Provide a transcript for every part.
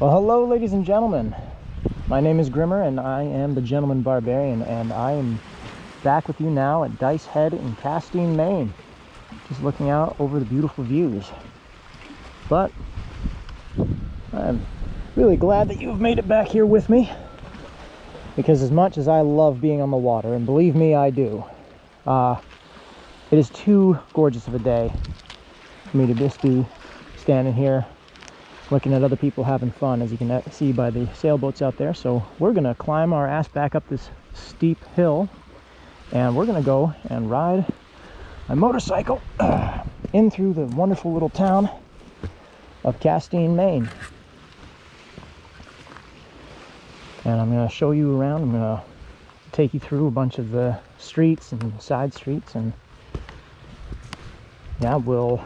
Well, hello, ladies and gentlemen. My name is Grimmer, and I am the Gentleman Barbarian, and I am back with you now at Dice Head in Castine, Maine, just looking out over the beautiful views. But I'm really glad that you've made it back here with me, because as much as I love being on the water, and believe me, I do, it is too gorgeous of a day for me to just be standing here looking at other people having fun, as you can see by the sailboats out there. So we're gonna climb our ass back up this steep hill, and we're gonna go and ride my motorcycle in through the wonderful little town of Castine, Maine. And I'm gonna show you around. I'm gonna take you through a bunch of the streets and side streets, and yeah, we'll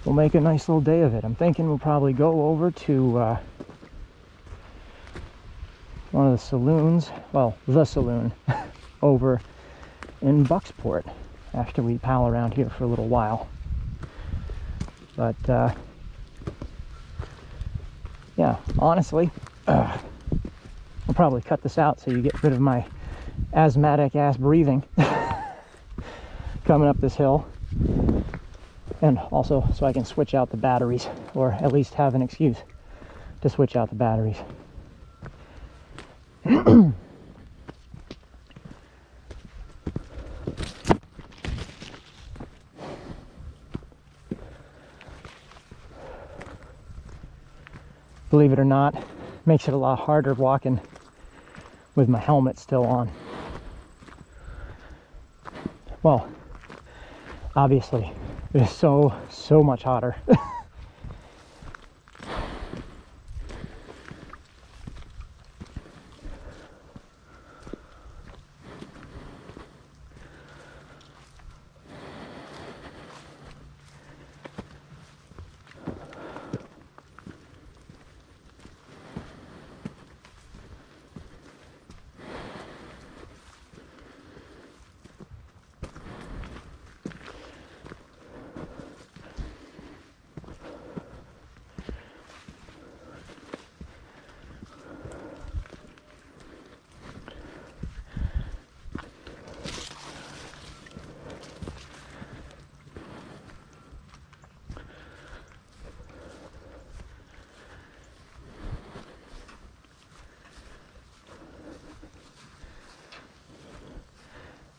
make a nice little day of it. I'm thinking we'll probably go over to one of the saloons, well, the saloon over in Bucksport after we pal around here for a little while. But yeah, honestly, I'll probably cut this out so you get rid of my asthmatic ass breathing coming up this hill. And also so I can switch out the batteries, or at least have an excuse to switch out the batteries. Believe it or not, makes it a lot harder walking with my helmet still on. Well, obviously, it is so much hotter.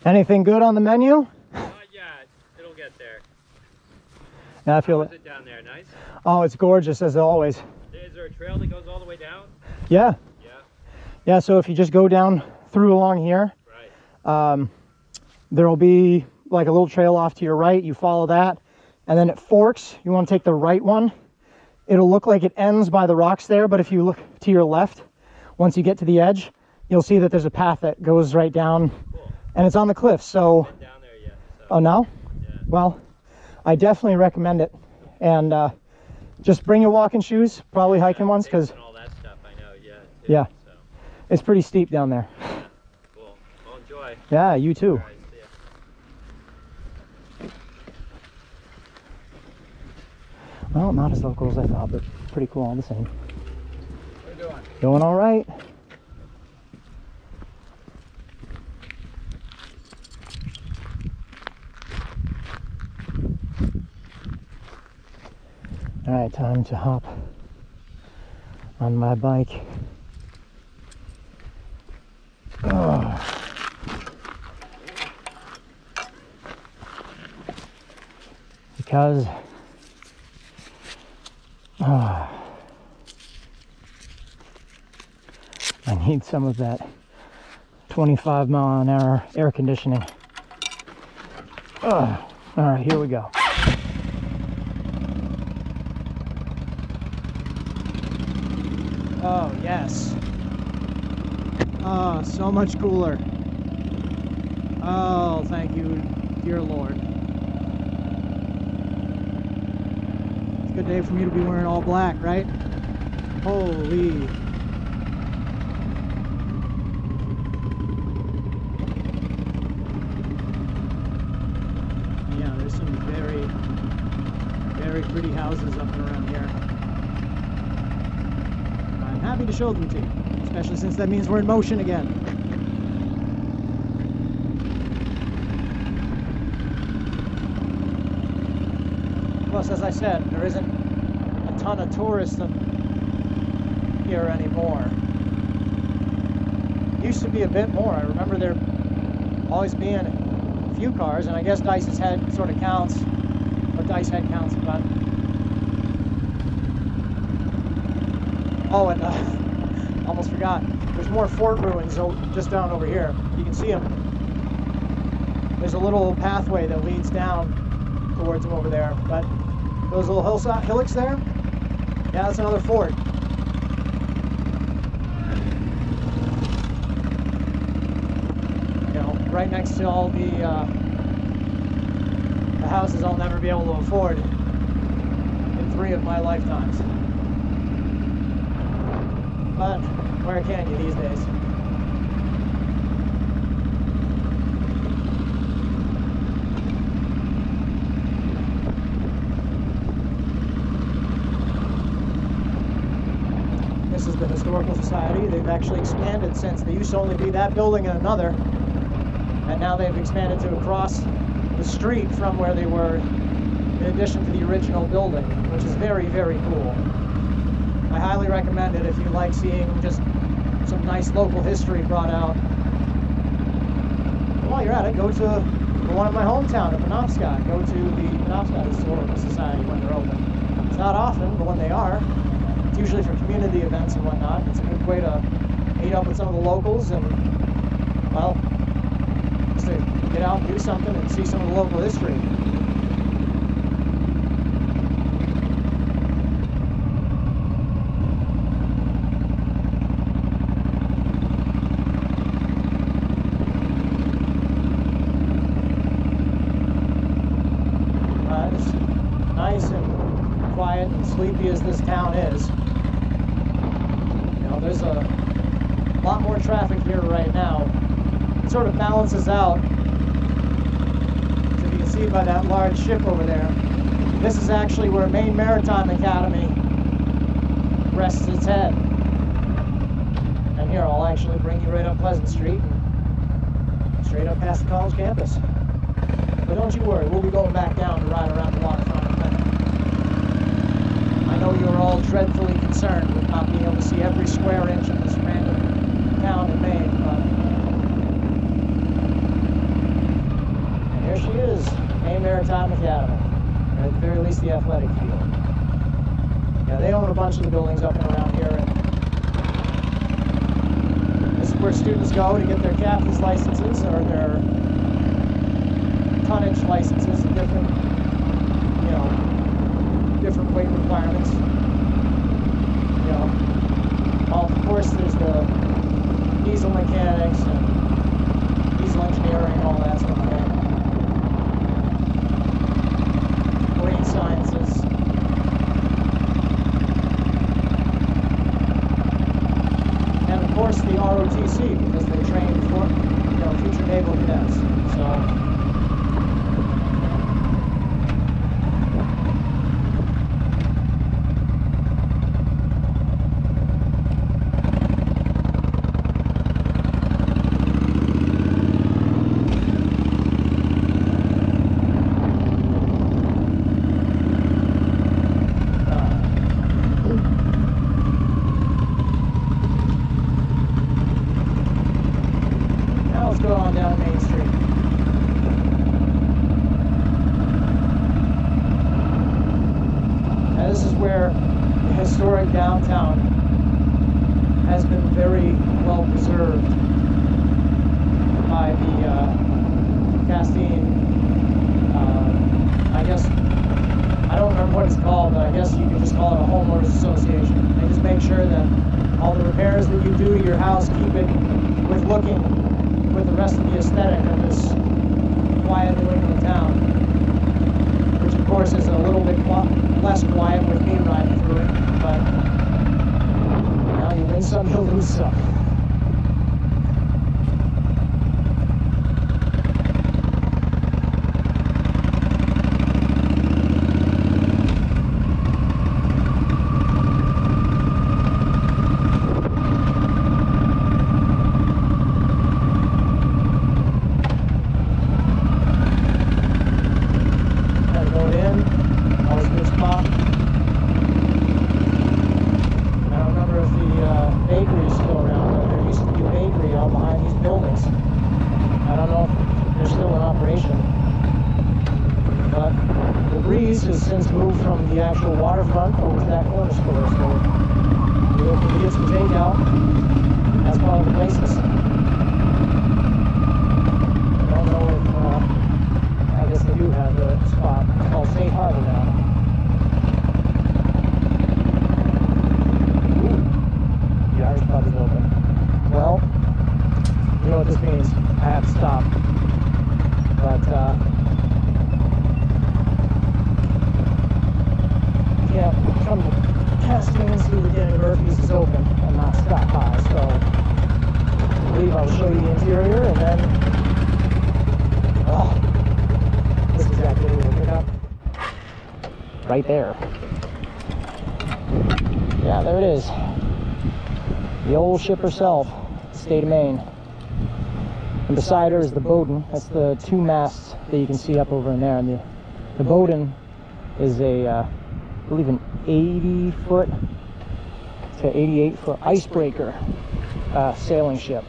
Anything good on the menu? Not yet. It'll get there. Yeah, I feel it down there. Nice? Oh, it's gorgeous as always. Is there a trail that goes all the way down? Yeah. Yeah. Yeah, so if you just go down through along here, right, there will be like a little trail off to your right. You follow that, and then it forks. You want to take the right one. It'll look like it ends by the rocks there, but if you look to your left, once you get to the edge, you'll see that there's a path that goes right down. Cool. And it's on the cliff, so... I've been down there yet, so. Oh, no? Yeah. Well, I definitely recommend it. And just bring your walking shoes, probably hiking ones, because... all that stuff, I know, yeah. Too, yeah. So. It's pretty steep down there. Yeah. Cool. Well, enjoy. Yeah, you too. All right, see ya. Well, not as local as I thought, but pretty cool all the same. What are you doing? Doing all right. All right, time to hop on my bike. Because I need some of that 25-mile-an-hour air conditioning. All right, here we go. Oh, yes. Oh, so much cooler. Oh, thank you, dear Lord. It's a good day for me to be wearing all black, right? Holy. very pretty houses up and around here. I'm happy to show them to you, especially since that means we're in motion again. Plus, as I said, there isn't a ton of tourists here anymore. Used to be a bit more. I remember there always being a few cars, and I guess Dice's head sort of counts, or Dice head counts, but... Oh, and almost forgot, there's more fort ruins just down over here. You can see them. There's a little pathway that leads down towards them over there, but those little hillocks there, yeah, that's another fort. You know, right next to all the houses I'll never be able to afford in 3 of my lifetimes. But where can you these days? This is the Historical Society. They've actually expanded since. They used to only be that building and another, and now they've expanded to across the street from where they were, in addition to the original building, which is very, very cool. I highly recommend it if you like seeing just some nice local history brought out. While you're at it, go to the one in my hometown of Penobscot. Go to the Penobscot Historical Society when they're open. It's not often, but when they are, it's usually for community events and whatnot. It's a good way to meet up with some of the locals and, well, just to get out and do something and see some of the local history. As nice and quiet and sleepy as this town is, you know, there's a lot more traffic here right now. It sort of balances out. So you can see by that large ship over there, this is actually where Maine Maritime Academy rests its head. And here I'll actually bring you right up Pleasant Street and straight up past the college campus. But don't you worry, we'll be going back down to ride around the waterfront in a minute. I know you're all dreadfully concerned with not being able to see every square inch of this random town in Maine, but... And here she is, Maine Maritime Academy, or at the very least the athletic field. Yeah, they own a bunch of the buildings up and around here, and this is where students go to get their captain's licenses or their tonnage licenses and different, you know, different weight requirements. You know, of course there's the diesel mechanics and diesel engineering, all that sort of thing. Marine sciences. And of course the ROTC, because they train for, you know, future naval cadets. So go on down Main Street. Now this is where the historic downtown has been very well preserved by the Castine, I guess, I don't remember what it's called, but I guess you could just call it a homeowners association. They just make sure that all the repairs that you do to your house keep it with the rest of the aesthetic of this quiet New England town, which of course is a little bit less quiet with me riding through it, but now you win some, you lose some. great spot. I don't remember if the bakery is still around, but there used to be a bakery out behind these buildings. I don't know if they're still in operation. But the breeze has since moved from the actual waterfront over to that corner store, so we're looking to get some takeout. That's one of the places. I don't know if, I guess they do have a spot. It's called Safe Harbor now. Ooh, the Irish pub is open. Well, you know what this means. I have to stop. But, yeah, come to Castine and see the Danny Murphy's is open and not stop by, so I believe I'll show you the interior and then this is exactly what we'll pick up. Right there. Yeah, there it is. The old ship herself, state of Maine. And beside her is the Bowden. That's the two masts that you can see up over in there. And the Bowden is a I believe an 80-foot to 88-foot icebreaker sailing ship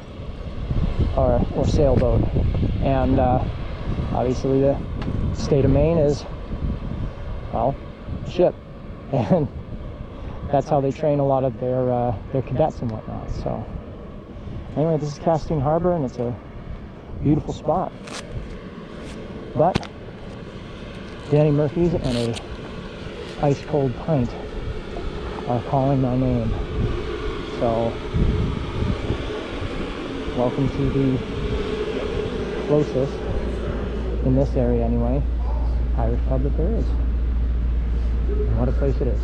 or sailboat. And obviously the state of Maine is, well, ship. And that's how they train a lot of their cadets and whatnot. So anyway, this is Castine Harbor, and it's a beautiful spot. But Danny Murphy's and a ice cold pint are calling my name. So welcome to the closest, in this area anyway, Irish pub that there is. And what a place it is.